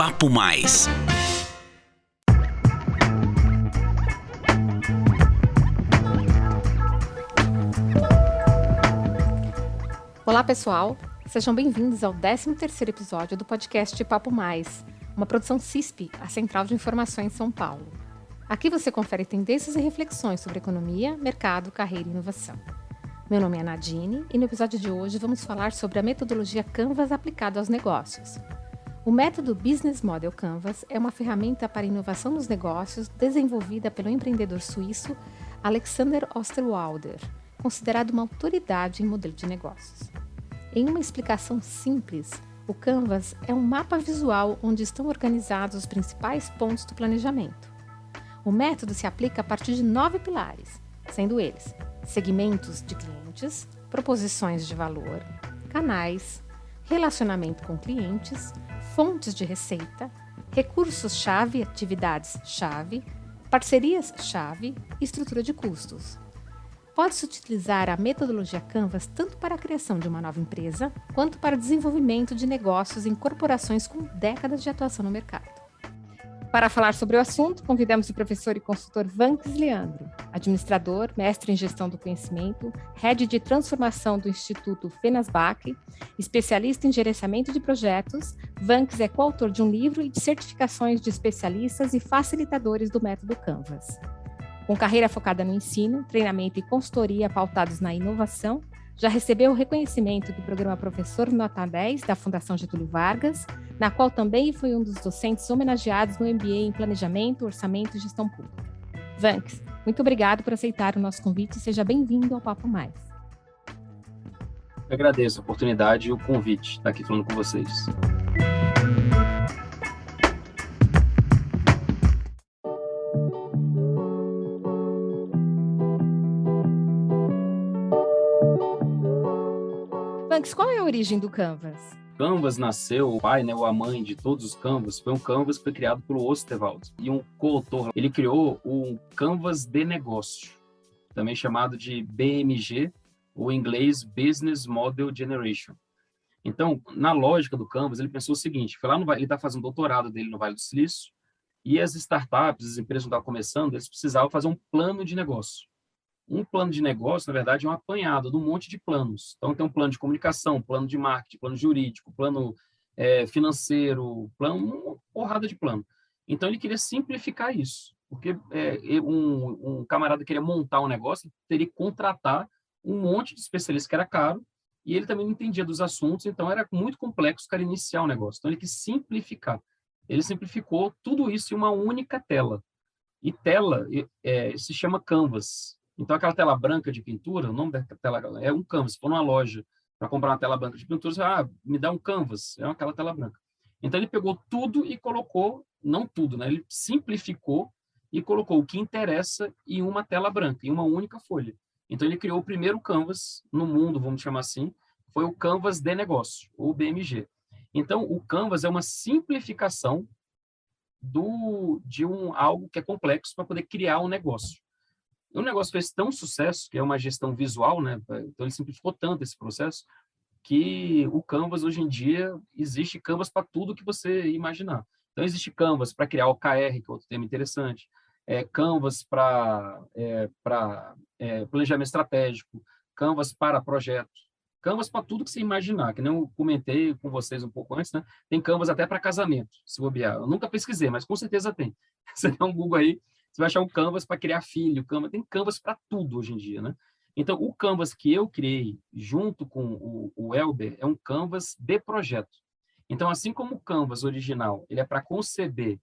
Papo Mais. Olá, pessoal! Sejam bem-vindos ao 13º episódio do podcast Papo Mais, uma produção CISP, a Central de Informações São Paulo. Aqui você confere tendências e reflexões sobre economia, mercado, carreira e inovação. Meu nome é Nadine e no episódio de hoje vamos falar sobre a metodologia Canvas aplicada aos negócios. O método Business Model Canvas é uma ferramenta para inovação nos negócios desenvolvida pelo empreendedor suíço Alexander Osterwalder, considerado uma autoridade em modelo de negócios. Em uma explicação simples, o Canvas é um mapa visual onde estão organizados os principais pontos do planejamento. O método se aplica a partir de 9 pilares, sendo eles segmentos de clientes, proposições de valor, canais, relacionamento com clientes, fontes de receita, recursos-chave, atividades-chave, parcerias-chave e estrutura de custos. Pode-se utilizar a metodologia Canvas tanto para a criação de uma nova empresa, quanto para o desenvolvimento de negócios em corporações com décadas de atuação no mercado. Para falar sobre o assunto, convidamos o professor e consultor Vanks Leandro, administrador, mestre em gestão do conhecimento, head de transformação do Instituto Fenasbach, especialista em gerenciamento de projetos. Vanks é coautor de um livro e de certificações de especialistas e facilitadores do método Canvas. Com carreira focada no ensino, treinamento e consultoria pautados na inovação, já recebeu o reconhecimento do programa Professor Nota 10 da Fundação Getúlio Vargas, na qual também foi um dos docentes homenageados no MBA em Planejamento, Orçamento e Gestão Pública. Vanks, muito obrigado por aceitar o nosso convite e seja bem-vindo ao Papo Mais. Eu agradeço a oportunidade e o convite de estar aqui falando com vocês. Vanks, qual é a origem do Canvas? Canvas nasceu, o pai, ou a mãe de todos os Canvas, foi um Canvas que foi criado pelo Osterwald. E um coautor, ele criou um Canvas de negócio, também chamado de BMG, ou em inglês Business Model Generation. Então, na lógica do Canvas, ele pensou o seguinte, foi lá ele está fazendo doutorado dele no Vale do Silício, e as startups, as empresas que estavam começando, eles precisavam fazer um plano de negócio. Um plano de negócio, na verdade, é um apanhado de um monte de planos. Então, tem um plano de comunicação, plano de marketing, plano jurídico, plano financeiro, uma porrada de plano. Então, ele queria simplificar isso, porque um camarada queria montar um negócio, teria que contratar um monte de especialistas que era caro, e ele também não entendia dos assuntos, então era muito complexo o cara iniciar o negócio. Então, ele quis simplificar. Ele simplificou tudo isso em uma única tela. E tela se chama Canvas. Então, aquela tela branca de pintura, o nome da tela é um Canvas. Se for numa loja para comprar uma tela branca de pintura, você me dá um Canvas, é aquela tela branca. Então, ele pegou tudo e colocou, não tudo, né? Ele simplificou e colocou o que interessa em uma tela branca, em uma única folha. Então, ele criou o primeiro Canvas no mundo, vamos chamar assim, foi o Canvas de negócio, ou BMG. Então, o Canvas é uma simplificação de algo que é complexo para poder criar um negócio. O negócio fez tão sucesso, que é uma gestão visual, né? Então ele simplificou tanto esse processo, que o Canvas, hoje em dia, existe Canvas para tudo que você imaginar. Então, existe Canvas para criar OKR, que é outro tema interessante, Canvas para planejamento estratégico, Canvas para projetos, Canvas para tudo que você imaginar, que nem eu comentei com vocês um pouco antes, né? Tem Canvas até para casamento, se bobear. Eu nunca pesquisei, mas com certeza tem. Você dá um Google aí, você vai achar um Canvas para criar filho, tem Canvas para tudo hoje em dia, né? Então, o Canvas que eu criei junto com o Elber é um Canvas de projeto. Então, assim como o Canvas original, ele é para conceber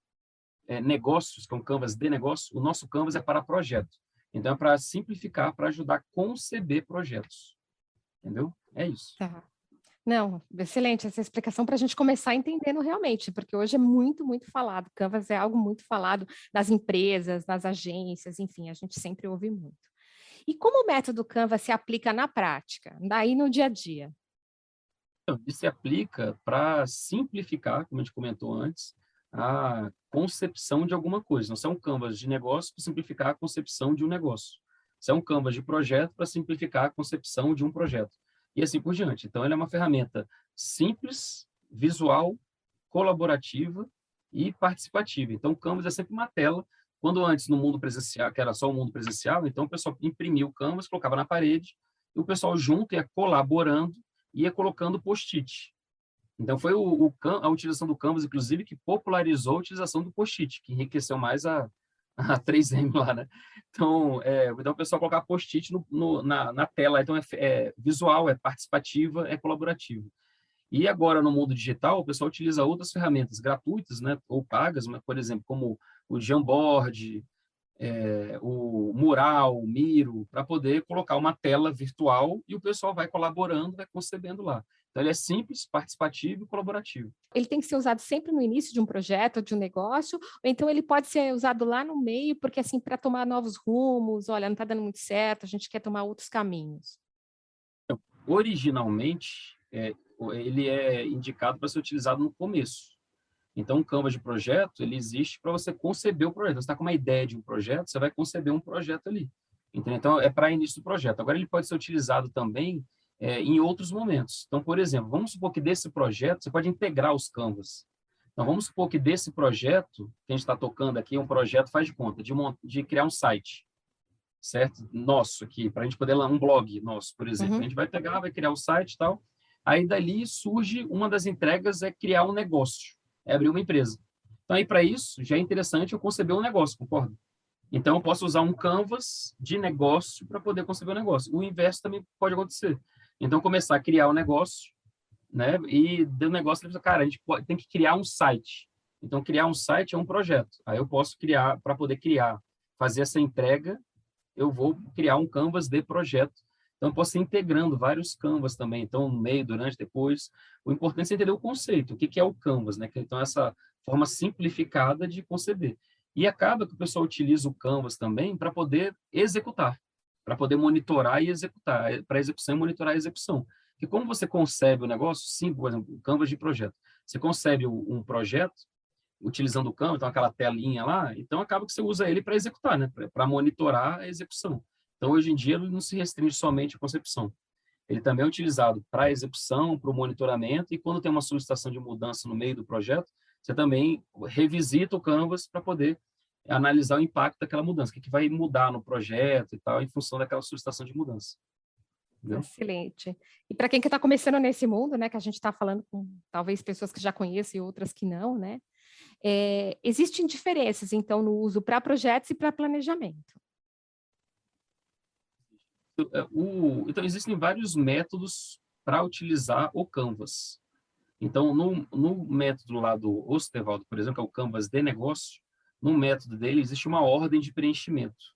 negócios, que é um Canvas de negócio, o nosso Canvas é para projeto. Então, é para simplificar, para ajudar a conceber projetos. Entendeu? É isso. Tá. Não, excelente essa explicação para a gente começar entendendo realmente, porque hoje é muito, muito falado. Canvas é algo muito falado nas empresas, nas agências, enfim, a gente sempre ouve muito. E como o método Canvas se aplica na prática, daí no dia a dia? Então, ele se aplica para simplificar, como a gente comentou antes, a concepção de alguma coisa. Não é um Canvas de negócio para simplificar a concepção de um negócio. Isso é um Canvas de projeto para simplificar a concepção de um projeto. E assim por diante. Então, ele é uma ferramenta simples, visual, colaborativa e participativa. Então, o Canvas é sempre uma tela. Quando antes, no mundo presencial, que era só o mundo presencial, então o pessoal imprimia o Canvas, colocava na parede, e o pessoal junto ia colaborando, ia colocando post-it. Então, foi a utilização do Canvas, inclusive, que popularizou a utilização do post-it, que enriqueceu mais a 3M lá, né? Então o pessoal colocar post-it na tela. Então, é visual, é participativa, é colaborativa. E agora, no mundo digital, o pessoal utiliza outras ferramentas gratuitas, né, ou pagas, mas, por exemplo, como o Jamboard, o Mural, o Miro, para poder colocar uma tela virtual e o pessoal vai colaborando, vai concebendo lá. Então, ele é simples, participativo e colaborativo. Ele tem que ser usado sempre no início de um projeto, de um negócio, ou então ele pode ser usado lá no meio, porque assim, para tomar novos rumos, olha, não está dando muito certo, a gente quer tomar outros caminhos. Originalmente, ele é indicado para ser utilizado no começo. Então, o Canvas de projeto, ele existe para você conceber o projeto. Você está com uma ideia de um projeto, você vai conceber um projeto ali. Entendeu? Então, é para início do projeto. Agora, ele pode ser utilizado também em outros momentos. Então, por exemplo, vamos supor que desse projeto, você pode integrar os Canvas. Então, vamos supor que desse projeto, que a gente está tocando aqui, um projeto, faz de conta, de criar um site, certo? Nosso aqui, para a gente poder lá, um blog nosso, por exemplo. A gente vai pegar, vai criar o site e tal. Aí, dali, surge, uma das entregas é criar um negócio, é abrir uma empresa. Então, aí, para isso, já é interessante eu conceber um negócio, concorda? Então, eu posso usar um Canvas de negócio para poder conceber um negócio. O inverso também pode acontecer. Então, começar a criar um negócio, né? E do negócio, cara, a gente tem que criar um site. Então, criar um site é um projeto. Aí eu posso criar, para poder criar, fazer essa entrega, eu vou criar um Canvas de projeto. Então, eu posso ir integrando vários Canvas também. Então, no meio, durante, depois. O importante é entender o conceito, o que é o Canvas, né? Então, essa forma simplificada de conceber. E acaba que o pessoal utiliza o Canvas também para poder executar, para poder monitorar e executar, para execução e monitorar a execução. Porque como você concebe o negócio, sim, por exemplo, o Canvas de projeto. Você concebe um projeto utilizando o Canvas, então aquela telinha lá, então acaba que você usa ele para executar, né? Para monitorar a execução. Então, hoje em dia, ele não se restringe somente à concepção. Ele também é utilizado para a execução, para o monitoramento, e quando tem uma solicitação de mudança no meio do projeto, você também revisita o Canvas para poder analisar o impacto daquela mudança, o que vai mudar no projeto e tal, em função daquela solicitação de mudança. Entendeu? Excelente. E para quem que está começando nesse mundo, né, que a gente está falando com talvez pessoas que já conhecem e outras que não, né? Existem diferenças, então, no uso para projetos e para planejamento. Então, existem vários métodos para utilizar o Canvas. Então, no método lá do Osterwald, por exemplo, que é o Canvas de negócio, no método dele existe uma ordem de preenchimento,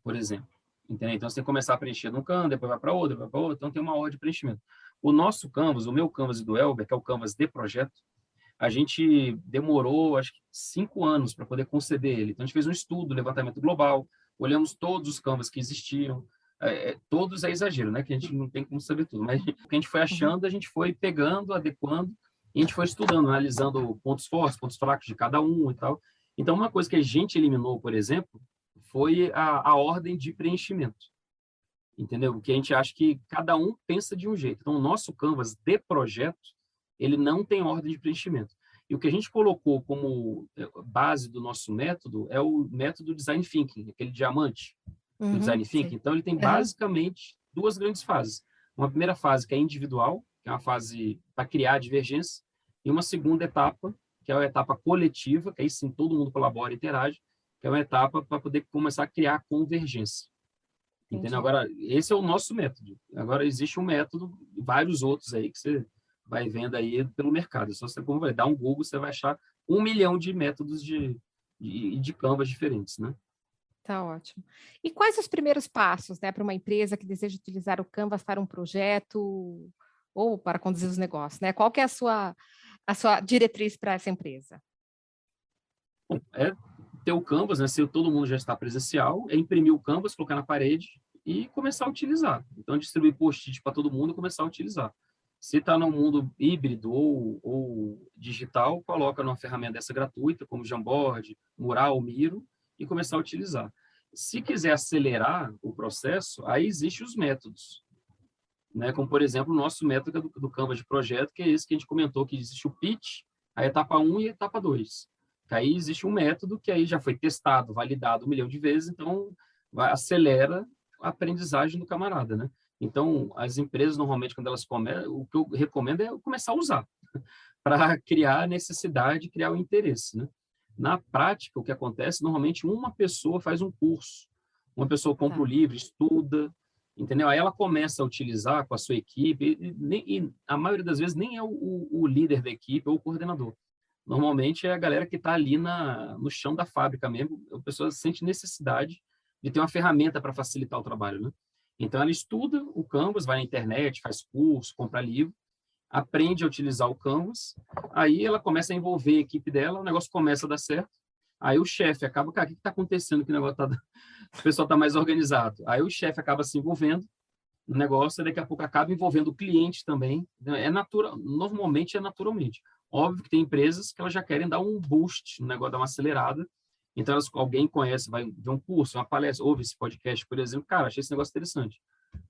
por exemplo. Entendeu? Então, você tem que começar a preencher num Canvas, depois vai para outro, então tem uma ordem de preenchimento. O nosso Canvas, o meu Canvas e do Elber, que é o Canvas de projeto, a gente demorou, acho que 5 anos para poder conceber ele. Então, a gente fez um estudo, levantamento global, olhamos todos os Canvas que existiam, todos é exagero, né? Que a gente não tem como saber tudo, mas o que a gente foi achando, a gente foi pegando, adequando, e a gente foi estudando, analisando pontos fortes, pontos fracos de cada um e tal. Então, uma coisa que a gente eliminou, por exemplo, foi a ordem de preenchimento. Entendeu? Porque a gente acha que cada um pensa de um jeito. Então, o nosso Canvas de projeto, ele não tem ordem de preenchimento. E o que a gente colocou como base do nosso método é o método Design Thinking, aquele diamante do Design Thinking. Sim. Então, ele tem basicamente duas grandes fases. Uma primeira fase que é individual, que é uma fase para criar divergência, e uma segunda etapa, que é a etapa coletiva, que aí sim todo mundo colabora e interage, que é uma etapa para poder começar a criar convergência. Entendeu? Agora, esse é o nosso método. Agora, existe um método, vários outros aí que você vai vendo aí pelo mercado. Só você, como vai dar um Google, você vai achar 1 milhão de métodos de Canvas diferentes, né? Tá ótimo. E quais os primeiros passos, né, para uma empresa que deseja utilizar o Canvas para um projeto ou para conduzir os negócios, né? Qual que é a sua diretriz para essa empresa? Bom, é ter o Canvas, né? Se todo mundo já está presencial, é imprimir o Canvas, colocar na parede e começar a utilizar. Então, distribuir post-it para todo mundo e começar a utilizar. Se está no mundo híbrido ou digital, coloca numa ferramenta dessa gratuita, como Jamboard, Mural, Miro, e começar a utilizar. Se quiser acelerar o processo, aí existem os métodos, né? Como, por exemplo, o nosso método do Canvas de projeto, que é esse que a gente comentou, que existe o pitch, a etapa 1 e a etapa 2. Que aí existe um método que aí já foi testado, validado 1 milhão de vezes, então acelera a aprendizagem do camarada, né? Então, as empresas, normalmente, quando elas começam, o que eu recomendo é começar a usar, para criar a necessidade, criar o interesse, né? Na prática, o que acontece, normalmente, uma pessoa faz um curso, uma pessoa compra o Tá. livro, estuda, entendeu? Aí ela começa a utilizar com a sua equipe, e a maioria das vezes nem é o líder da equipe ou o coordenador. Normalmente é a galera que está ali no chão da fábrica mesmo, a pessoa sente necessidade de ter uma ferramenta para facilitar o trabalho, né? Então, ela estuda o Canvas, vai na internet, faz curso, compra livro, aprende a utilizar o Canvas, aí ela começa a envolver a equipe dela, o negócio começa a dar certo, aí o chefe acaba, cara, o que está acontecendo que o negócio o pessoal está mais organizado? Aí o chefe acaba se envolvendo no negócio, e daqui a pouco acaba envolvendo o cliente também, é natural, normalmente é naturalmente. Óbvio que tem empresas que elas já querem dar um boost no negócio, dar uma acelerada, então alguém conhece, vai ver um curso, uma palestra, ouve esse podcast, por exemplo, cara, achei esse negócio interessante.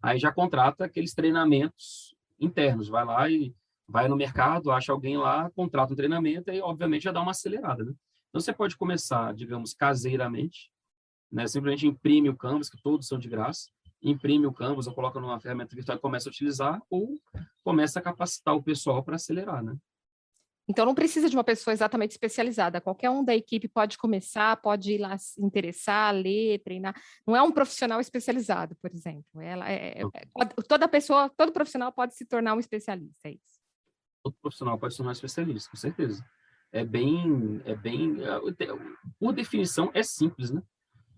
Aí já contrata aqueles treinamentos internos, vai lá e vai no mercado, acha alguém lá, contrata um treinamento e, obviamente, já dá uma acelerada, né? Então, você pode começar, digamos, caseiramente, né? Simplesmente imprime o Canvas, que todos são de graça, imprime o Canvas ou coloca numa ferramenta virtual e começa a utilizar, ou começa a capacitar o pessoal para acelerar, né? Então, não precisa de uma pessoa exatamente especializada. Qualquer um da equipe pode começar, pode ir lá se interessar, ler, treinar. Não é um profissional especializado, por exemplo. Toda pessoa, todo profissional pode se tornar um especialista, é isso. Todo profissional pode se tornar especialista, com certeza. Por definição, é simples, né?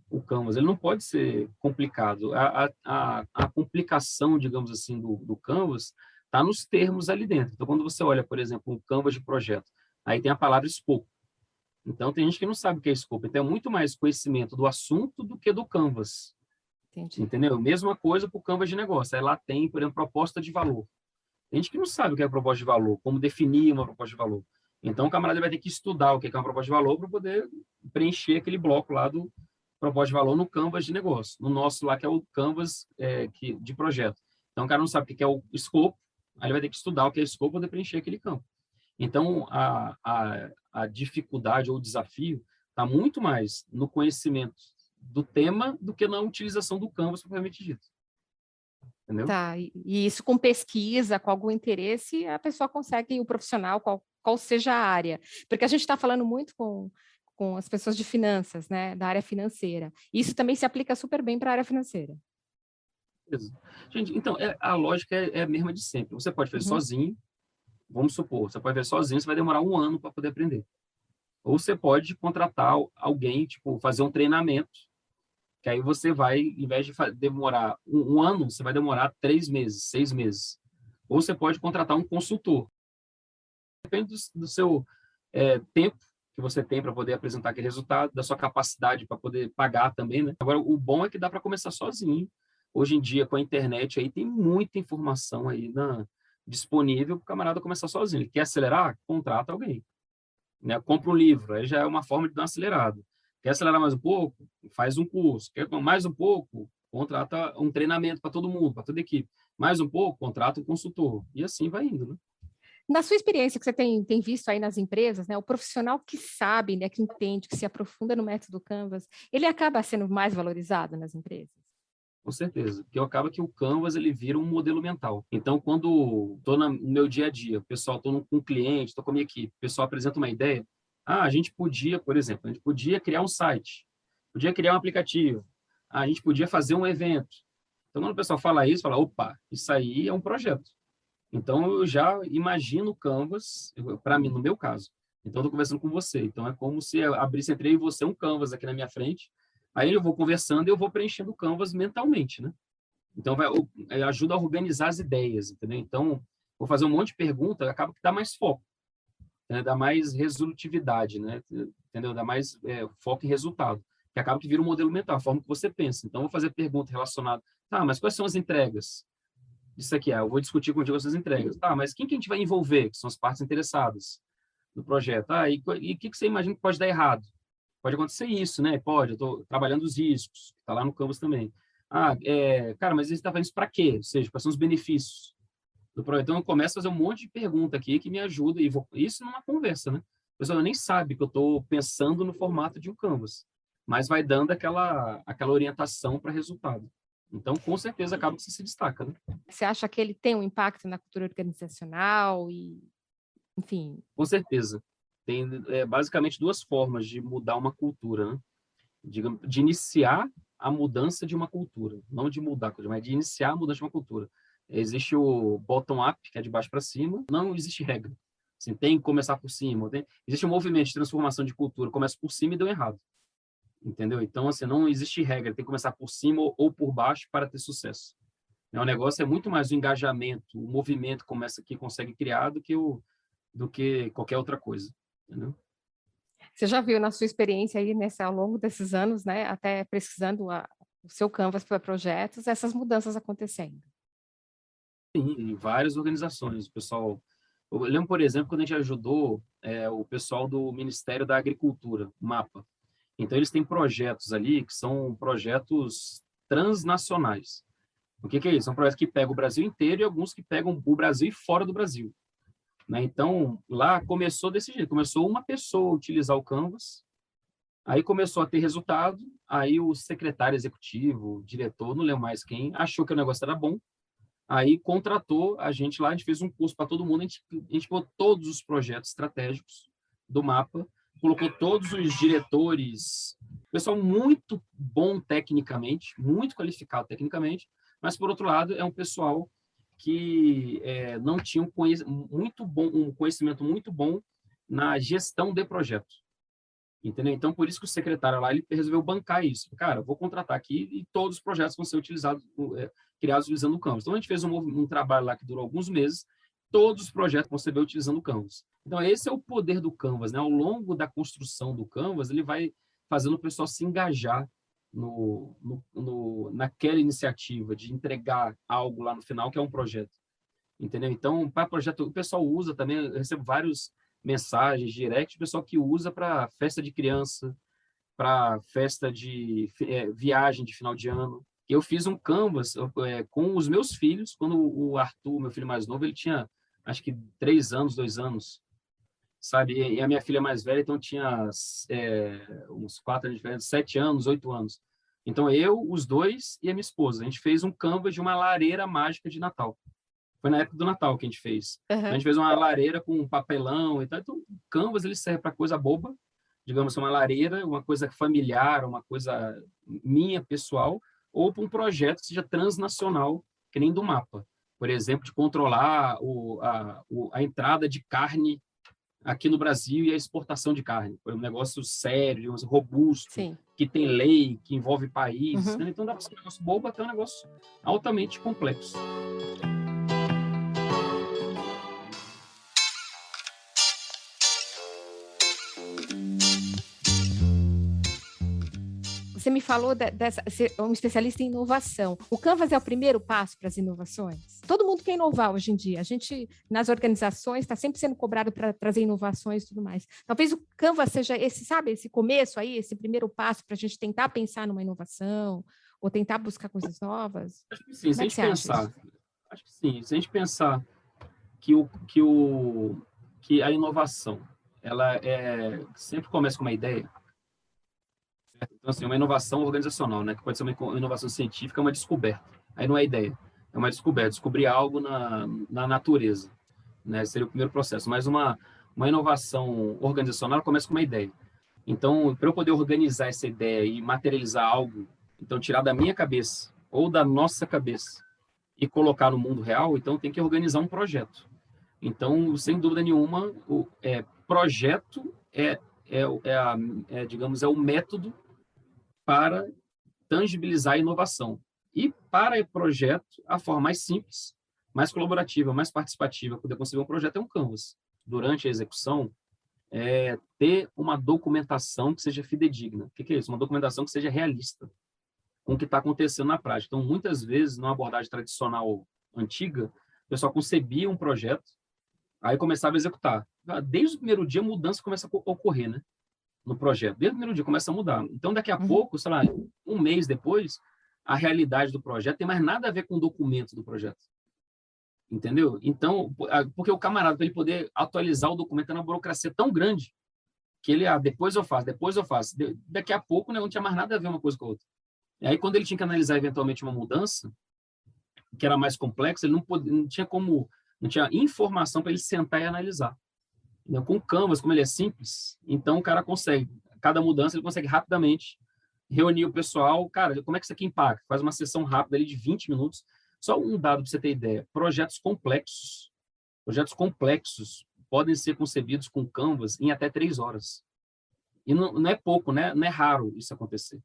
O Canvas, ele não pode ser complicado. A complicação, digamos assim, do Canvas está nos termos ali dentro. Então, quando você olha, por exemplo, um Canvas de projeto, aí tem a palavra escopo. Então, tem gente que não sabe o que é escopo. Então, é muito mais conhecimento do assunto do que do Canvas. Entendi. Entendeu? Mesma coisa para o Canvas de negócio. Aí lá tem, por exemplo, proposta de valor. Tem gente que não sabe o que é proposta de valor, como definir uma proposta de valor. Então, o camarada vai ter que estudar o que é uma proposta de valor para poder preencher aquele bloco lá do proposta de valor no Canvas de negócio. No nosso lá, que é o Canvas de projeto. Então, o cara não sabe o que é o escopo, aí ele vai ter que estudar o que é escopo para poder preencher aquele campo. Então, a dificuldade ou o desafio está muito mais no conhecimento do tema do que na utilização do Canvas propriamente dito. Entendeu? Tá, e isso com pesquisa, com algum interesse, a pessoa consegue, o profissional, qual seja a área. Porque a gente está falando muito com as pessoas de finanças, né, da área financeira. Isso também se aplica super bem para a área financeira. Gente, então, a lógica é a mesma de sempre. Você pode fazer Uhum. sozinho, vamos supor, você pode fazer sozinho, você vai demorar 1 ano para poder aprender. Ou você pode contratar alguém, tipo, fazer um treinamento, que aí você vai, em vez de demorar um ano, você vai demorar 3 meses, 6 meses. Ou você pode contratar um consultor. Depende do seu tempo que você tem para poder apresentar aquele resultado, da sua capacidade para poder pagar também, né? Agora, o bom é que dá para começar sozinho. Hoje em dia, com a internet, aí tem muita informação aí disponível para o camarada começar sozinho. Ele quer acelerar? Contrata alguém. Né? Compra um livro, aí já é uma forma de dar uma acelerada. Quer acelerar mais um pouco? Faz um curso. Quer mais um pouco? Contrata um treinamento para todo mundo, para toda a equipe. Mais um pouco? Contrata um consultor. E assim vai indo, né? Na sua experiência que você tem visto aí nas empresas, né, o profissional que sabe, né, que entende, que se aprofunda no método Canvas, ele acaba sendo mais valorizado nas empresas? Com certeza, porque acaba que o Canvas ele vira um modelo mental. Então, quando estou no meu dia a dia, o pessoal, estou com um cliente, estou com a minha equipe, o pessoal apresenta uma ideia, a gente podia, por exemplo, a gente podia criar um site, podia criar um aplicativo, a gente podia fazer um evento. Então, quando o pessoal fala isso, fala, opa, isso aí é um projeto. Então, eu já imagino o Canvas, para mim, no meu caso. Então, estou conversando com você. Então, é como se abrisse entre eu e você um Canvas aqui na minha frente. Aí eu vou conversando e eu vou preenchendo o Canvas mentalmente, né? Então, ajuda a organizar as ideias, entendeu? Então, vou fazer um monte de pergunta, acaba que dá mais foco, né? Dá mais resolutividade, né? Entendeu? Dá mais foco em resultado, que acaba que vira um modelo mental, a forma que você pensa. Então, vou fazer pergunta relacionada, tá, mas quais são as entregas? Isso aqui, eu vou discutir contigo essas entregas. Tá, mas quem que a gente vai envolver, que são as partes interessadas no projeto? E o que você imagina que pode dar errado? Pode acontecer isso, né? Pode, eu estou trabalhando os riscos, está lá no Canvas também. Cara, mas você está fazendo isso para quê? Ou seja, quais são os benefícios do projeto? Então, eu começo a fazer um monte de pergunta aqui que me ajuda, isso numa conversa, né? A pessoa nem sabe que eu estou pensando no formato de um Canvas, mas vai dando aquela orientação para resultado. Então, com certeza, acaba que você se destaca, né? Você acha que ele tem um impacto na cultura organizacional e, enfim? Com certeza. Tem basicamente duas formas de mudar uma cultura, né? De iniciar a mudança de uma cultura, não de mudar a cultura, mas de iniciar a mudança de uma cultura. Existe o bottom-up, que é de baixo para cima, não existe regra. Assim, tem que começar por cima. Existe um movimento de transformação de cultura, começa por cima e deu errado. Entendeu? Então, assim, não existe regra, tem que começar por cima ou por baixo para ter sucesso. O negócio é muito mais o engajamento, o movimento que consegue criar do que qualquer outra coisa. Entendeu? Você já viu na sua experiência aí, ao longo desses anos, né, até pesquisando o seu Canvas para projetos, essas mudanças acontecendo? Sim, em várias organizações. Eu lembro, por exemplo, quando a gente ajudou o pessoal do Ministério da Agricultura, MAPA. Então, eles têm projetos ali que são projetos transnacionais. O que é isso? São projetos que pegam o Brasil inteiro e alguns que pegam o Brasil e fora do Brasil. Né? Então, lá começou desse jeito. Começou uma pessoa a utilizar o Canvas, aí começou a ter resultado, aí o secretário executivo, o diretor, não lembro mais quem, achou que o negócio era bom, aí contratou a gente lá, a gente fez um curso para todo mundo, a gente pôs todos os projetos estratégicos do mapa, colocou todos os diretores, pessoal muito bom tecnicamente, muito qualificado tecnicamente, mas, por outro lado, é um pessoal que não tinha um conhecimento muito bom na gestão de projetos. Entendeu? Então, por isso que o secretário lá ele resolveu bancar isso. Cara, vou contratar aqui e todos os projetos vão ser criados utilizando o Canvas. Então, a gente fez um trabalho lá que durou alguns meses, todos os projetos vão ser utilizando o Canvas. Então, esse é o poder do Canvas, né? Ao longo da construção do Canvas, ele vai fazendo o pessoal se engajar naquela iniciativa de entregar algo lá no final, que é um projeto. Entendeu? Então, para projeto, o pessoal usa também, eu recebo várias mensagens direct, o pessoal que usa para festa de criança, para festa de viagem de final de ano. Eu fiz um Canvas com os meus filhos, quando o Arthur, meu filho mais novo, ele tinha, acho que 3 anos, 2 anos, sabe? E a minha filha mais velha, então, tinha uns 4 anos diferentes, 7 anos, 8 anos. Então, eu, os dois e a minha esposa, a gente fez um Canvas de uma lareira mágica de Natal. Foi na época do Natal que a gente fez. Então, a gente fez uma lareira com papelão e tal. Então, o Canvas ele serve para coisa boba, digamos, uma lareira, uma coisa familiar, uma coisa minha, pessoal, ou para um projeto que seja transnacional, que nem do mapa. Por exemplo, de controlar a entrada de carne aqui no Brasil e a exportação de carne. Foi um negócio sério, robusto, Sim. que tem lei, que envolve países. Né? Então, dá para ser um negócio bobo até um negócio altamente complexo. Você me falou você é um especialista em inovação. O Canvas é o primeiro passo para as inovações? Todo mundo quer inovar hoje em dia. A gente, nas organizações, está sempre sendo cobrado para trazer inovações e tudo mais. Talvez o Canvas seja esse começo aí, esse primeiro passo para a gente tentar pensar numa inovação ou tentar buscar coisas novas? Acho que sim, se a gente pensar. Acho que sim, se a gente pensar que a inovação, ela sempre começa com uma ideia. Então, assim, uma inovação organizacional, né? Que pode ser uma inovação científica, uma descoberta. Aí não é ideia, é uma descoberta, descobrir algo na natureza, né? Seria o primeiro processo. Mas uma inovação organizacional começa com uma ideia. Então, para eu poder organizar essa ideia e materializar algo, então tirar da minha cabeça ou da nossa cabeça e colocar no mundo real, então tem que organizar um projeto. Então, sem dúvida nenhuma, o projeto digamos, é o método para tangibilizar a inovação. E para o projeto, a forma mais simples, mais colaborativa, mais participativa, poder conseguir um projeto é um Canvas. Durante a execução, ter uma documentação que seja fidedigna. O que é isso? Uma documentação que seja realista com o que está acontecendo na prática. Então, muitas vezes, numa abordagem tradicional antiga, o pessoal concebia um projeto, aí começava a executar. Desde o primeiro dia, a mudança começa a ocorrer, né? No projeto. Desde o primeiro dia começa a mudar. Então, daqui a pouco, sei lá, um mês depois, a realidade do projeto tem mais nada a ver com o documento do projeto. Entendeu? Então, porque o camarada, para ele poder atualizar o documento, é uma burocracia tão grande que ele, depois eu faço. Daqui a pouco, né, não tinha mais nada a ver uma coisa com a outra. E aí, quando ele tinha que analisar eventualmente uma mudança, que era mais complexa, ele não tinha como, não tinha informação para ele sentar e analisar. Então, com o Canvas, como ele é simples, então o cara consegue, cada mudança ele consegue rapidamente reunir o pessoal. Cara, como é que isso aqui impacta? Faz uma sessão rápida ali de 20 minutos. Só um dado para você ter ideia. Projetos complexos podem ser concebidos com Canvas em até 3 horas. E não é pouco, né? Não é raro isso acontecer.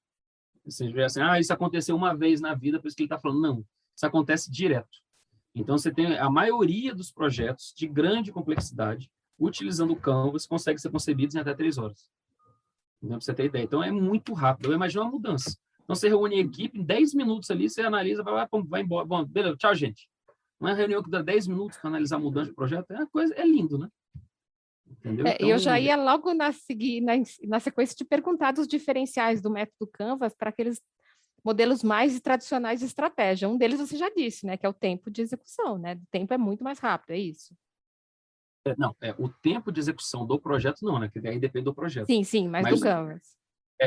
Você vê assim, isso aconteceu uma vez na vida, por isso que ele está falando. Não, isso acontece direto. Então, você tem a maioria dos projetos de grande complexidade, utilizando o Canvas, consegue ser concebidos em até 3 horas. Então, para você ter ideia. Então, é muito rápido. Eu imagino uma mudança. Então, você reúne a equipe, em 10 minutos ali, você analisa, vai embora. Bom, beleza, tchau, gente. Uma reunião que dá 10 minutos para analisar a mudança do projeto, é lindo, né? Entendeu? Então, eu já ia logo na sequência de perguntar dos diferenciais do método Canvas para aqueles modelos mais tradicionais de estratégia. Um deles você já disse, né, que é o tempo de execução, né? O tempo é muito mais rápido, é isso? O tempo de execução do projeto não, né? Que aí depende do projeto. Sim, mas do Canvas.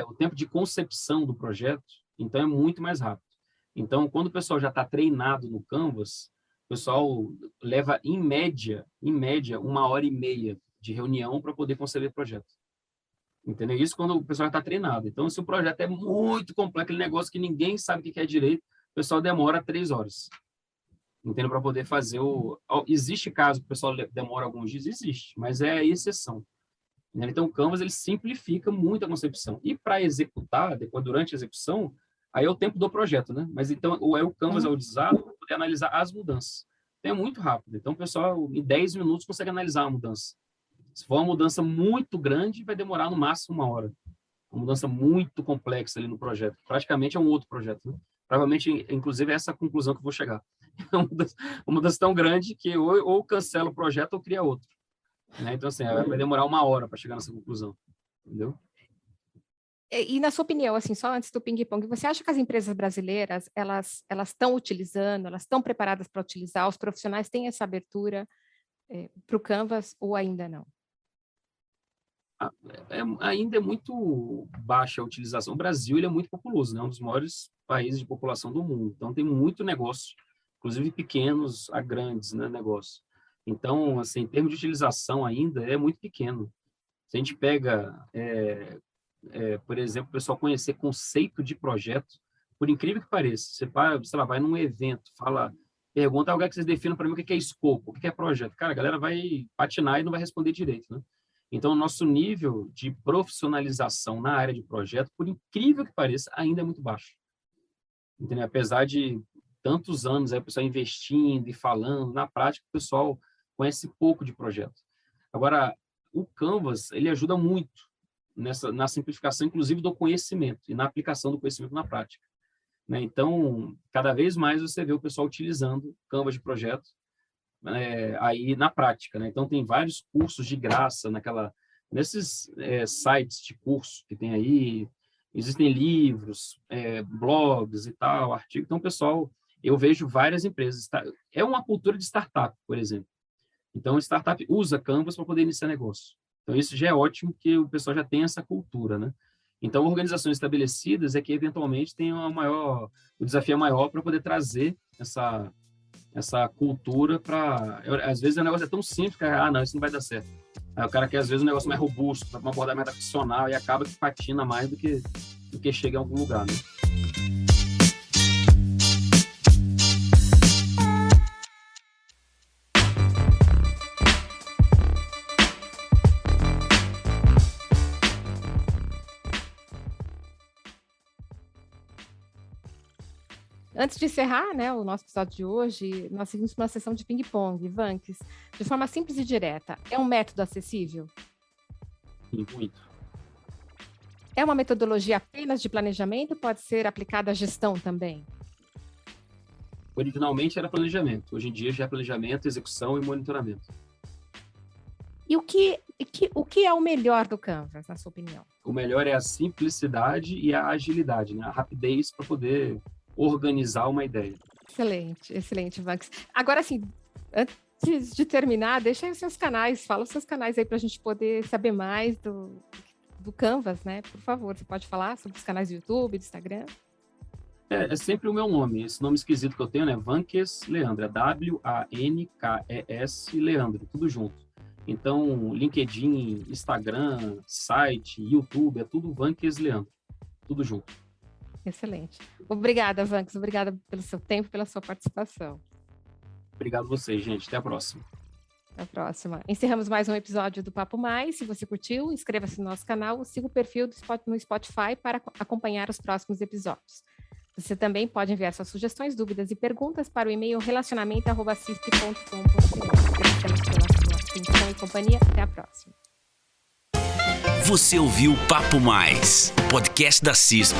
O tempo de concepção do projeto, então, é muito mais rápido. Então, quando o pessoal já está treinado no Canvas, o pessoal leva, em média, 1h30 de reunião para poder conceber o projeto. Entendeu? Isso quando o pessoal está treinado. Então, se o projeto é muito complexo, aquele negócio que ninguém sabe o que é direito, o pessoal demora 3 horas. Entendeu? Para poder fazer Existe caso que o pessoal demora alguns dias? Existe, mas é a exceção. Então, o Canvas, ele simplifica muito a concepção. E para executar, durante a execução, aí é o tempo do projeto, né? Mas então, o Canvas é utilizado para poder analisar as mudanças. Então, é muito rápido. Então, o pessoal, em 10 minutos, consegue analisar a mudança. Se for uma mudança muito grande, vai demorar no máximo 1 hora. Uma mudança muito complexa ali no projeto. Praticamente é um outro projeto, né? Provavelmente, inclusive, é essa a conclusão que eu vou chegar. Uma mudança tão grande que ou cancela o projeto ou cria outro. Né? Então, assim, vai demorar 1 hora para chegar nessa conclusão. Entendeu? E na sua opinião, assim, só antes do ping-pong, você acha que as empresas brasileiras, elas estão utilizando, elas estão preparadas para utilizar, os profissionais têm essa abertura para o Canvas ou ainda não? Ainda é muito baixa a utilização. O Brasil, ele é muito populoso, né? Um dos maiores países de população do mundo. Então, tem muito negócio, inclusive pequenos a grandes, né, negócios. Então, assim, em termos de utilização ainda, é muito pequeno. Se a gente pega, por exemplo, o pessoal conhecer conceito de projeto, por incrível que pareça, você vai num evento, pergunta alguém que vocês definam para mim o que é escopo, o que é projeto. Cara, a galera vai patinar e não vai responder direito, né? Então, o nosso nível de profissionalização na área de projeto, por incrível que pareça, ainda é muito baixo. Entendeu? Apesar de tantos anos aí, o pessoal investindo e falando, na prática, o pessoal conhece pouco de projeto. Agora, o Canvas, ele ajuda muito na simplificação, inclusive, do conhecimento e na aplicação do conhecimento na prática. Né? Então, cada vez mais você vê o pessoal utilizando Canvas de projeto aí na prática. Né? Então, tem vários cursos de graça nesses sites de curso que tem aí, existem livros, blogs e tal, artigos. Então, pessoal, eu vejo várias empresas. É uma cultura de startup, por exemplo. Então, a startup usa Canvas para poder iniciar negócio. Então, isso já é ótimo, que o pessoal já tem essa cultura, né? Então, organizações estabelecidas é que, eventualmente, tem o desafio maior para poder trazer essa cultura para... Às vezes, o negócio é tão simples que, não, isso não vai dar certo. Aí o cara quer, às vezes, um negócio mais robusto, para uma abordagem mais profissional, e acaba que patina mais do que chega em algum lugar, né? Antes de encerrar, né, o nosso episódio de hoje, nós seguimos uma sessão de ping-pong. Vanks, de forma simples e direta, é um método acessível? Sim, muito. É uma metodologia apenas de planejamento? Pode ser aplicada à gestão também? Originalmente era planejamento. Hoje em dia já é planejamento, execução e monitoramento. E o que é o melhor do Canvas, na sua opinião? O melhor é a simplicidade e a agilidade, né? A rapidez para poder organizar uma ideia. Excelente, Vanks. Agora, assim, Antes de terminar, deixa aí os seus canais, fala os seus canais aí para a gente poder saber mais do Canvas, né? Por favor, você pode falar sobre os canais do YouTube, do Instagram? É sempre o meu nome, esse nome esquisito que eu tenho, né? Vankes Leandro, é Wankes Leandro, tudo junto. Então, LinkedIn, Instagram, site, YouTube, é tudo Vankes Leandro, tudo junto. Excelente. Obrigada, Vankes, obrigada pelo seu tempo, pela sua participação. Obrigado a vocês, gente. Até a próxima. Até a próxima. Encerramos mais um episódio do Papo Mais. Se você curtiu, inscreva-se no nosso canal, siga o perfil no Spotify para acompanhar os próximos episódios. Você também pode enviar suas sugestões, dúvidas e perguntas para o e-mail relacionamento@cisp.com.br. Agradecemos pela sua atenção e companhia. Até a próxima. Você ouviu Papo Mais, podcast da CISP.